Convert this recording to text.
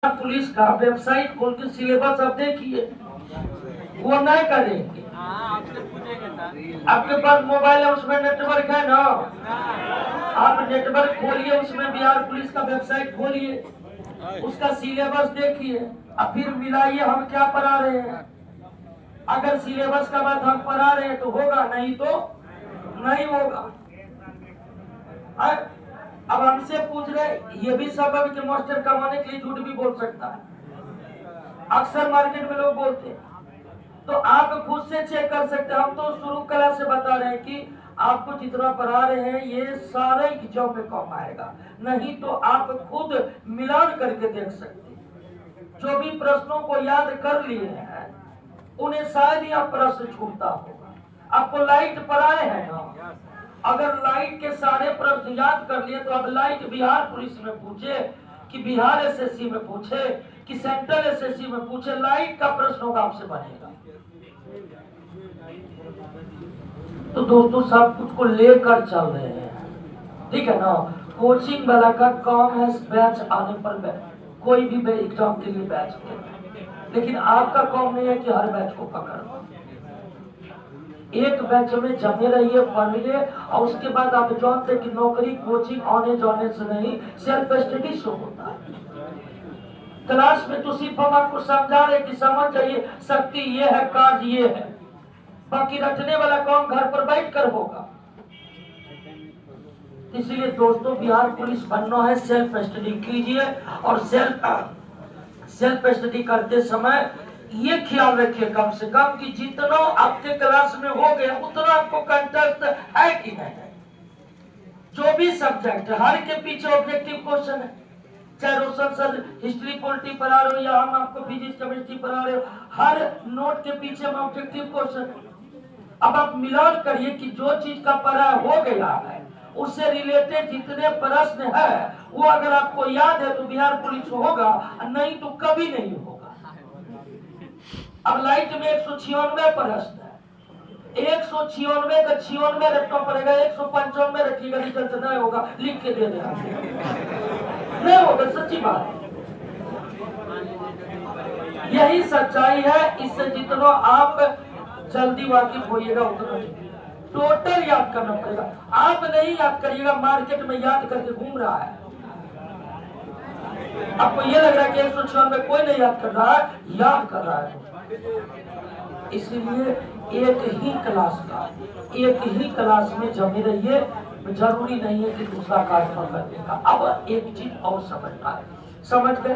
Police का website खोल के सिलेबस आप देखिए, वो नहीं करेंगे। आपसे पूछेंगे सर। आपके पास मोबाइल है, उसमें नेटवर्क है ना? आप नेटवर्क खोलिए, उसमें बिहार पुलिस का वेबसाइट खोलिए, उसका सिलेबस देखिए और फिर मिलाइए हम क्या पढ़ा रहे हैं। अगर सिलेबस का बात हम पढ़ा रहे हैं तो होगा, नहीं तो नहीं होगा। अब हमसे पूछ रहे, ये भी सबब कि मास्टर कमाने के लिए झूठ भी बोल सकता है, अक्सर मार्केट में लोग बोलते हैं। तो आप खुद से चेक कर सकते हैं। हम तो शुरू क्लास से बता रहे हैं कि आपको जितना पढ़ा रहे हैं ये सारे एग्जाम में कम आएगा, नहीं तो आप खुद मिलान करके देख सकते हैं। जो भी प्रश्नों को याद कर लिए हैं उन्हें शायद ही आप प्रश्न छूटता होगा। आपको लाइट पढ़ाए हैं ना, अगर लाइट के सारे प्रश्न याद कर लिए तो अब लाइट बिहार पुलिस में पूछे कि बिहार एसएससी में पूछे कि सेंट्रल एसएससी में पूछे, लाइट का प्रश्न होगा आपसे बनेगा। तो दोस्तों सब कुछ को लेकर चल रहे हैं, ठीक है ना। कोचिंग वाला का काम है बैच आने पर कोई भी एग्जाम के लिए बैच देना, लेकिन आपका काम नहीं है कि हर बैच को पकड़ना। एक बैच में जमे रहिए, पढ़िए और उसके बाद आप जानते कि नौकरी कोचिंग आने जाने से नहीं, सेल्फ स्टडी से होता है। क्लास में तो सिर्फ हम आपको समझा रहे कि समझ जाइए, शक्ति ये है, कार्य ये है, बाकी रटने वाला काम घर पर बैठ कर होगा। इसलिए दोस्तों बिहार पुलिस बनना है, सेल्फ स्टडी कीजिए और सेल्फ स्टडी करते समय ये ख्याल रखिए कम से कम कि जितना आपके क्लास में हो गया उतना आपको कंटेस्ट है कि नहीं है। जो भी सब्जेक्ट है हर के पीछे ऑब्जेक्टिव क्वेश्चन है, चाहे रोशन सर हिस्ट्री पॉलिटी पढ़ा रहे हो या हम आपको फिजिक्स केमिस्ट्री पढ़ा रहे हो, हर नोट के पीछे में ऑब्जेक्टिव क्वेश्चन है। अब आप मिलान करिए कि जो चीज का पढ़ा हो गया है उससे रिलेटेड जितने प्रश्न है वो अगर आपको याद है तो बिहार पुलिस होगा, नहीं तो कभी नहीं होगा। अब लाइट में 196 प्रश्न है, 196 का 96 रखना पड़ेगा, 195 रखिएगा, रिजल्ट नहीं होगा, लिख के दे देना नहीं होगा, सच्ची बात। यही सच्चाई है। इससे जितना आप जल्दी वाकिफ होइएगा उतना टोटल याद करना पड़ेगा। आप नहीं याद करिएगा, मार्केट में याद करके घूम रहा है। आपको ये लग रहा है कि 196 कोई नहीं याद कर रहा है, याद कर रहा है। इसलिए एक ही क्लास में जमे रहिए, जरूरी नहीं है कि दूसरा कार्य करने का। अब एक चीज और समझना है, समझ गए।